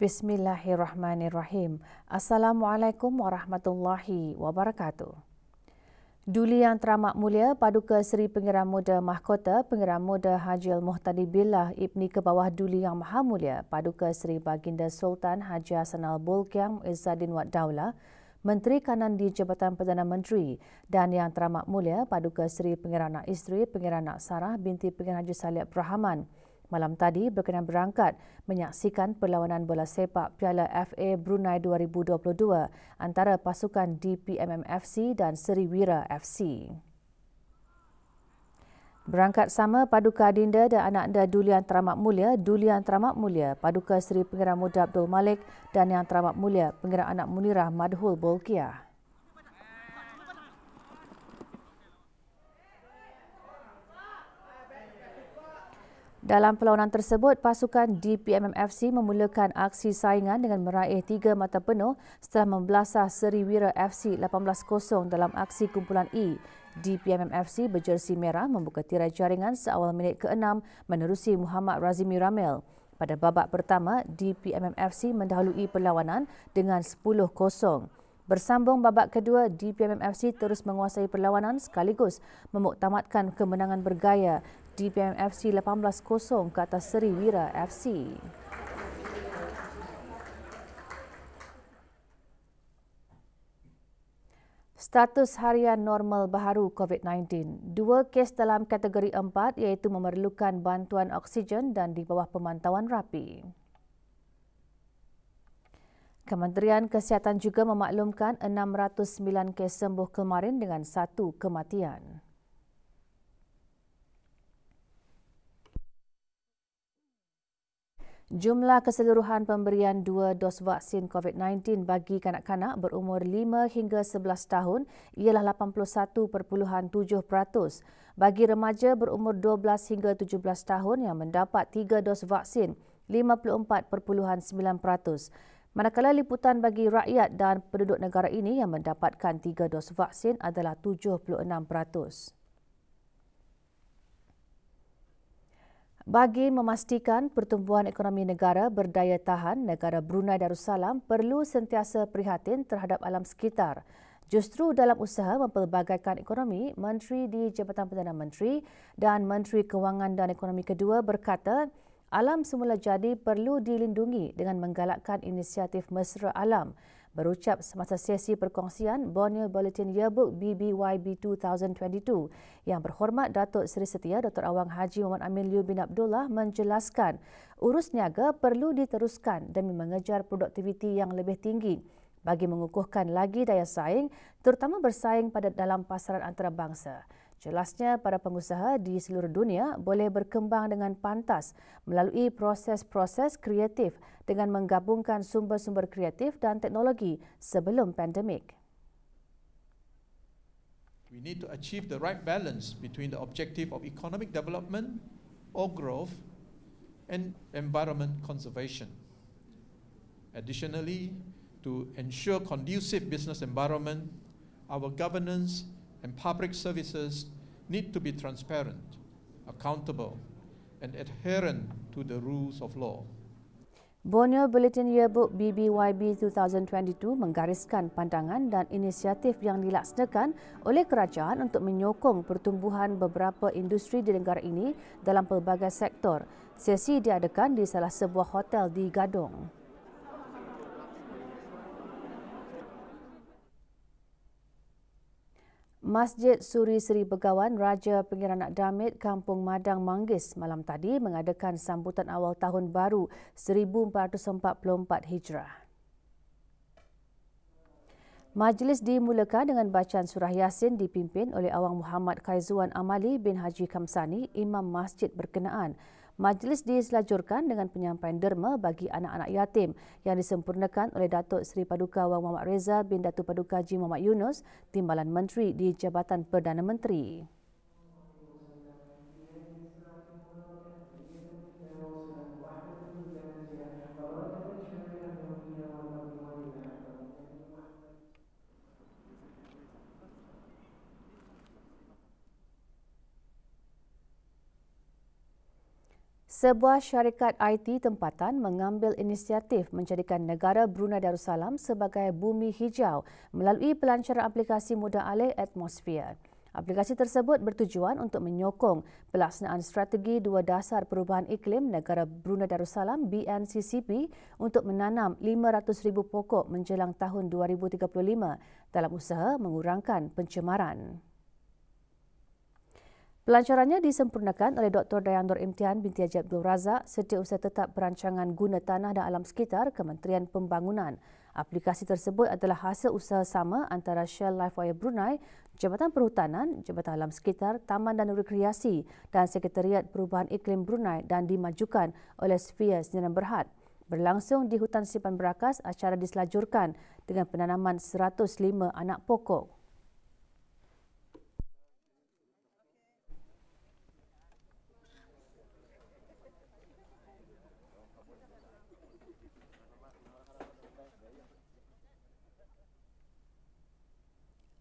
Bismillahirrahmanirrahim. Assalamualaikum warahmatullahi wabarakatuh. Duli Yang Teramat Mulia Paduka Seri Pengiran Muda Mahkota Pengiran Muda Haji Al-Muhtadi Billah Ibni Kebawah Duli Yang Maha Mulia Paduka Seri Baginda Sultan Haji Hassan Al-Bolkiah Izzaddin Wad Daulah, Menteri Kanan di Jabatan Perdana Menteri, dan Yang Teramat Mulia Paduka Seri Pengiran Anak Isteri Pengiran Anak Sarah binti Pengiran Haji Saleh Abdul Rahman malam tadi berkenan berangkat menyaksikan perlawanan bola sepak Piala FA Brunei 2022 antara pasukan DPMM FC dan Seriwira FC. Berangkat sama Paduka Adinda dan anak anda Duli Yang Teramat Mulia Paduka Seri Pengiran Muda Abdul Malik dan Yang Teramat Mulia Pengiran Anak Munirah Madhul Bolkiah. Dalam perlawanan tersebut, pasukan DPMM FC memulakan aksi saingan dengan meraih 3 mata penuh setelah membelasah Seriwira FC 18-0 dalam aksi kumpulan E. DPMM FC berjersi merah membuka tirai jaringan seawal minit ke-6 menerusi Muhammad Razimi Ramil. Pada babak pertama, DPMM FC mendahului perlawanan dengan 10-0. Bersambung babak kedua, DPMM FC terus menguasai perlawanan sekaligus memuktamadkan kemenangan bergaya DPMM FC 18-0 ke atas Seriwira FC. Status harian normal baharu COVID-19. 2 kes dalam kategori 4 iaitu memerlukan bantuan oksigen dan di bawah pemantauan rapi. Kementerian Kesihatan juga memaklumkan 609 kes sembuh kemarin dengan 1 kematian. Jumlah keseluruhan pemberian 2 dos vaksin COVID-19 bagi kanak-kanak berumur 5 hingga 11 tahun ialah 81.7%. Bagi remaja berumur 12 hingga 17 tahun yang mendapat 3 dos vaksin, 54.9%. Manakala liputan bagi rakyat dan penduduk negara ini yang mendapatkan 3 dos vaksin adalah 76%. Bagi memastikan pertumbuhan ekonomi negara berdaya tahan, negara Brunei Darussalam perlu sentiasa prihatin terhadap alam sekitar. Justru dalam usaha mempelbagaikan ekonomi, Menteri di Jabatan Perdana Menteri dan Menteri Kewangan dan Ekonomi kedua berkata, alam semula jadi perlu dilindungi dengan menggalakkan inisiatif mesra alam. Berucap semasa sesi perkongsian Borneo Bulletin Yearbook BBYB 2022, Yang Berhormat Datuk Seri Setia Dr. Awang Haji Muhammad Amin Liu bin Abdullah menjelaskan urus niaga perlu diteruskan demi mengejar produktiviti yang lebih tinggi bagi mengukuhkan lagi daya saing, terutama bersaing pada dalam pasaran antarabangsa. Jelasnya, para pengusaha di seluruh dunia boleh berkembang dengan pantas melalui proses-proses kreatif dengan menggabungkan sumber-sumber kreatif dan teknologi sebelum pandemik. We need to achieve the right balance between the objective of economic development or growth and environment conservation. Additionally, to ensure conducive business environment, our governance and public services need to be transparent, accountable, and adherent to the rules of law. Borneo Bulletin Yearbook BBYB 2022 menggariskan pandangan dan inisiatif yang dilaksanakan oleh kerajaan untuk menyokong pertumbuhan beberapa industri di negara ini dalam pelbagai sektor. Sesi diadakan di salah sebuah hotel di Gadong. Masjid Suri Seri Begawan Raja Pengiranak Damit Kampung Madang Manggis malam tadi mengadakan sambutan awal tahun baru 1444 Hijrah. Majlis dimulakan dengan bacaan surah Yasin dipimpin oleh Awang Muhammad Khaizuan Amali bin Haji Kamsani, Imam Masjid berkenaan. Majlis diselajurkan dengan penyampaian derma bagi anak-anak yatim yang disempurnakan oleh Datuk Seri Paduka Wang Muhammad Reza bin Datuk Paduka Haji Muhammad Yunus, Timbalan Menteri di Jabatan Perdana Menteri. Sebuah syarikat IT tempatan mengambil inisiatif menjadikan negara Brunei Darussalam sebagai bumi hijau melalui pelancaran aplikasi mudah alih atmosfer. Aplikasi tersebut bertujuan untuk menyokong pelaksanaan strategi dua dasar perubahan iklim negara Brunei Darussalam BNCCP untuk menanam 500,000 pokok menjelang tahun 2035 dalam usaha mengurangkan pencemaran. Pelancarannya disempurnakan oleh Dr. Dayan Nur Imtihan binti Haji Abdul Razak, Setiausaha Tetap Perancangan Guna Tanah dan Alam Sekitar Kementerian Pembangunan. Aplikasi tersebut adalah hasil usaha sama antara Shell Lifewire Brunei, Jabatan Perhutanan, Jabatan Alam Sekitar, Taman dan Rekreasi dan Sekretariat Perubahan Iklim Brunei dan dimajukan oleh Sphere Sdn Bhd. Berlangsung di Hutan Sipan Berakas, acara diselajurkan dengan penanaman 105 anak pokok.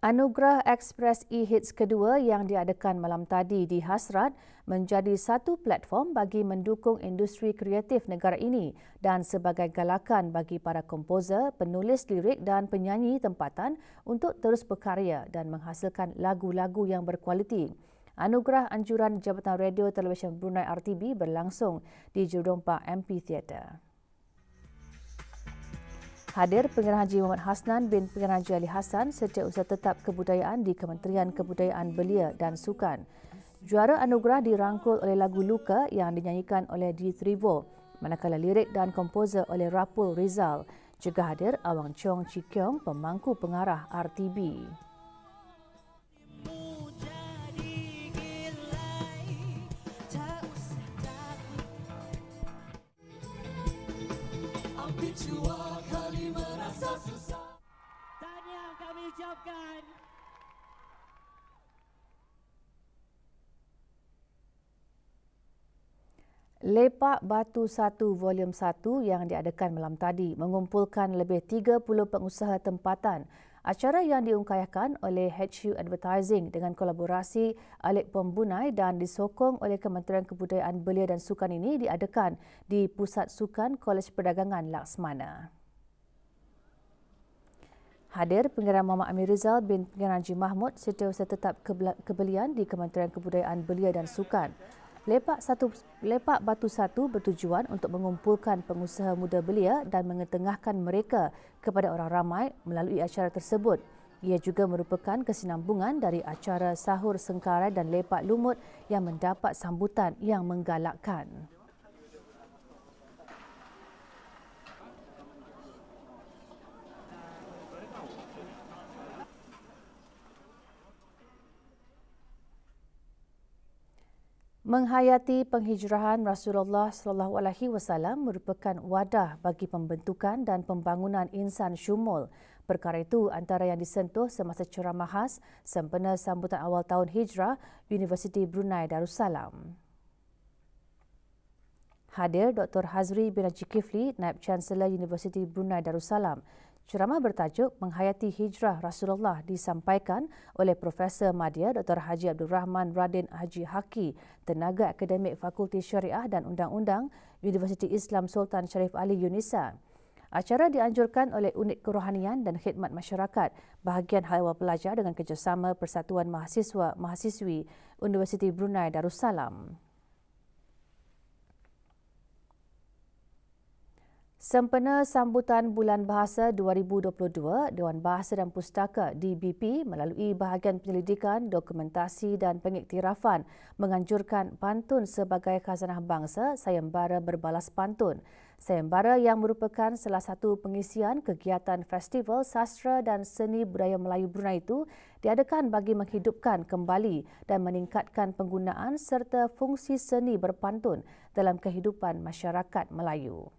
Anugerah Express E-Hits kedua yang diadakan malam tadi di Hasrat menjadi satu platform bagi mendukung industri kreatif negara ini dan sebagai galakan bagi para komposer, penulis lirik dan penyanyi tempatan untuk terus berkarya dan menghasilkan lagu-lagu yang berkualiti. Anugerah Anjuran Jabatan Radio Televisyen Brunei RTB berlangsung di Jurudompa MP Theatre. Hadir Pengarah Haji Muhammad Hasnan bin Pengarah Haji Ali Hassan, Setiausaha Tetap Kebudayaan di Kementerian Kebudayaan Belia dan Sukan. Juara anugerah dirangkul oleh lagu Luka yang dinyanyikan oleh D. Trivo, manakala lirik dan komposer oleh Rapul Rizal. Juga hadir Awang Chong Chi Kiong, pemangku pengarah RTB. Ucapkan. Lepak Batu 1 Volume 1 yang diadakan malam tadi mengumpulkan lebih 30 pengusaha tempatan. Acara yang diungkayahkan oleh HU Advertising dengan kolaborasi Alik Pom Brunei dan disokong oleh Kementerian Kebudayaan Belia dan Sukan ini diadakan di Pusat Sukan Kolej Perdagangan Laksmana. Hadir Pengarah Muhammad Amir Rizal bin Pengarah Haji Mahmud, Setiausaha Tetap Kebelian di Kementerian Kebudayaan Belia dan Sukan. Lepak Batu 1 bertujuan untuk mengumpulkan pengusaha muda belia dan mengetengahkan mereka kepada orang ramai melalui acara tersebut. Ia juga merupakan kesinambungan dari acara Sahur Sengkarai dan Lepak Lumut yang mendapat sambutan yang menggalakkan. Menghayati penghijrahan Rasulullah SAW merupakan wadah bagi pembentukan dan pembangunan insan syumul. Perkara itu antara yang disentuh semasa ceramah khas sempena sambutan awal tahun hijrah Universiti Brunei Darussalam. Hadir Dr. Hazri bin Haji Kifli, Naib Chancellor Universiti Brunei Darussalam. Ceramah bertajuk Menghayati Hijrah Rasulullah disampaikan oleh Profesor Madya Dr. Haji Abdul Rahman Radin Haji Haki, Tenaga Akademik Fakulti Syariah dan Undang-Undang Universiti Islam Sultan Sharif Ali Yunisa. Acara dianjurkan oleh Unit Kerohanian dan Khidmat Masyarakat, bahagian hal ehwal pelajar dengan kerjasama Persatuan Mahasiswa-Mahasiswi Universiti Brunei Darussalam. Sempena sambutan Bulan Bahasa 2022, Dewan Bahasa dan Pustaka DBP melalui bahagian penyelidikan, dokumentasi dan pengiktirafan menganjurkan pantun sebagai khazanah bangsa sayembara berbalas pantun. Sayembara yang merupakan salah satu pengisian kegiatan Festival Sastra dan Seni Budaya Melayu Brunei itu diadakan bagi menghidupkan kembali dan meningkatkan penggunaan serta fungsi seni berpantun dalam kehidupan masyarakat Melayu.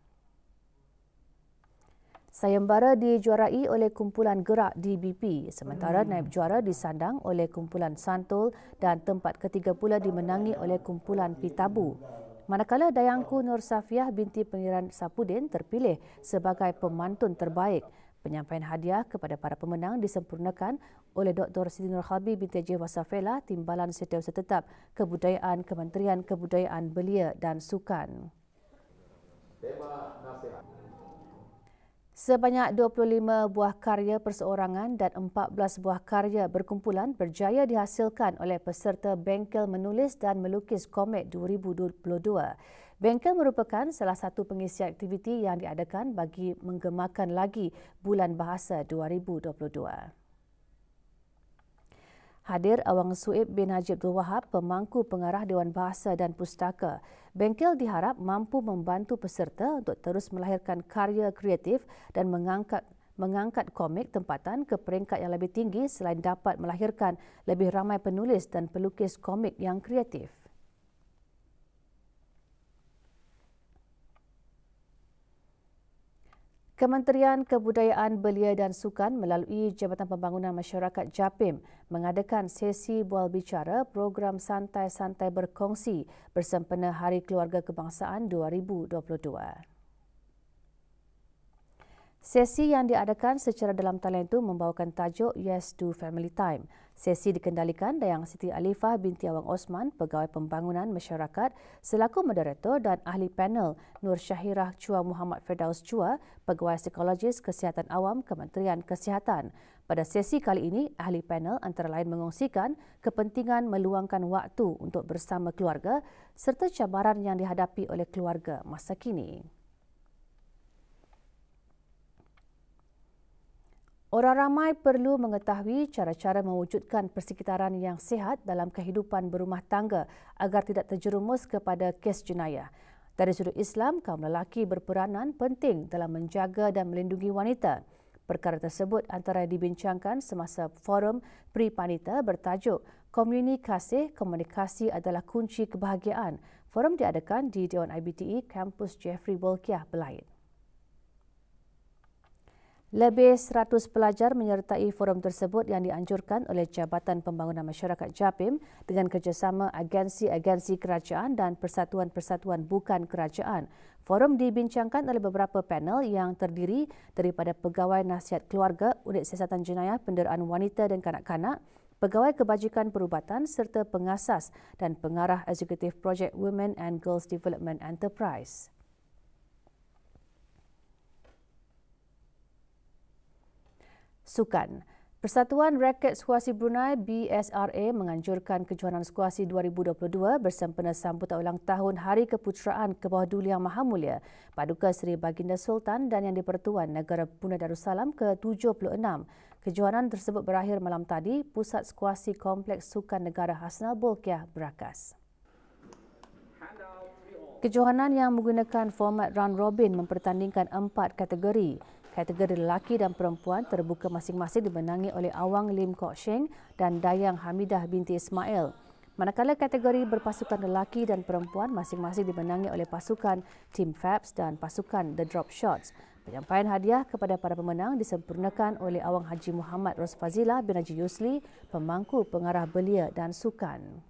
Sayembara dijuarai oleh Kumpulan Gerak DBP, sementara naib juara disandang oleh Kumpulan Santul dan tempat ketiga pula dimenangi oleh Kumpulan Pitabu. Manakala Dayangku Nur Safiah binti Pangeran Sapudin terpilih sebagai pemantun terbaik. Penyampaian hadiah kepada para pemenang disempurnakan oleh Dr. Siti Nurhalbi binti Haji Wasafela, Timbalan Setiausaha Tetap Kebudayaan Kementerian Kebudayaan Belia dan Sukan. Sebanyak 25 buah karya perseorangan dan 14 buah karya berkumpulan berjaya dihasilkan oleh peserta Bengkel Menulis dan Melukis Komik 2022. Bengkel merupakan salah satu pengisi aktiviti yang diadakan bagi menggemakan lagi Bulan Bahasa 2022. Hadir Awang Suib bin Haji Abdul Wahab, pemangku pengarah Dewan Bahasa dan Pustaka. Bengkel diharap mampu membantu peserta untuk terus melahirkan karya kreatif dan mengangkat komik tempatan ke peringkat yang lebih tinggi selain dapat melahirkan lebih ramai penulis dan pelukis komik yang kreatif. Kementerian Kebudayaan Belia dan Sukan melalui Jabatan Pembangunan Masyarakat JAPIM mengadakan sesi bual bicara program Santai-Santai Berkongsi bersempena Hari Keluarga Kebangsaan 2022. Sesi yang diadakan secara dalam talian itu membawakan tajuk Yes to Family Time. Sesi dikendalikan Dayang Siti Alifah binti Awang Osman, Pegawai Pembangunan Masyarakat selaku moderator, dan ahli panel Nur Syahirah Chua Muhammad Firdaus Chua, Pegawai Psikologis Kesihatan Awam Kementerian Kesihatan. Pada sesi kali ini, ahli panel antara lain mengongsikan kepentingan meluangkan waktu untuk bersama keluarga serta cabaran yang dihadapi oleh keluarga masa kini. Orang ramai perlu mengetahui cara-cara mewujudkan persekitaran yang sihat dalam kehidupan berumah tangga agar tidak terjerumus kepada kes jenayah. Dari sudut Islam, kaum lelaki berperanan penting dalam menjaga dan melindungi wanita. Perkara tersebut antara dibincangkan semasa forum Pri-Panita bertajuk Komunikasi adalah kunci kebahagiaan. Forum diadakan di Dewan IBTE Kampus Jeffrey Bolkiah, Belait. Lebih 100 pelajar menyertai forum tersebut yang dianjurkan oleh Jabatan Pembangunan Masyarakat JAPIM dengan kerjasama agensi-agensi kerajaan dan persatuan-persatuan bukan kerajaan. Forum dibincangkan oleh beberapa panel yang terdiri daripada Pegawai Nasihat Keluarga, Unit Siasatan Jenayah Penderaan Wanita dan Kanak-kanak, Pegawai Kebajikan Perubatan serta pengasas dan pengarah eksekutif projek Women and Girls Development Enterprise. Sukan. Persatuan Raket Skuasi Brunei BSRA menganjurkan kejohanan skuasi 2022 bersempena sambutan ulang tahun Hari Keputeraan ke bawah Duli Yang Maha Mulia Paduka Seri Baginda Sultan dan Yang di-Pertuan Negara Brunei Darussalam ke-76. Kejohanan tersebut berakhir malam tadi Pusat Skuasi Kompleks Sukan Negara Hasnal Bolkiah berakas. Kejohanan yang menggunakan format round robin mempertandingkan 4 kategori. Kategori lelaki dan perempuan terbuka masing-masing dimenangi oleh Awang Lim Kok Sheng dan Dayang Hamidah binti Ismail. Manakala kategori berpasukan lelaki dan perempuan masing-masing dimenangi oleh pasukan Team Fabs dan pasukan The Drop Shots. Penyampaian hadiah kepada para pemenang disempurnakan oleh Awang Haji Muhammad Rosfazila bin Haji Yusli, pemangku pengarah belia dan sukan.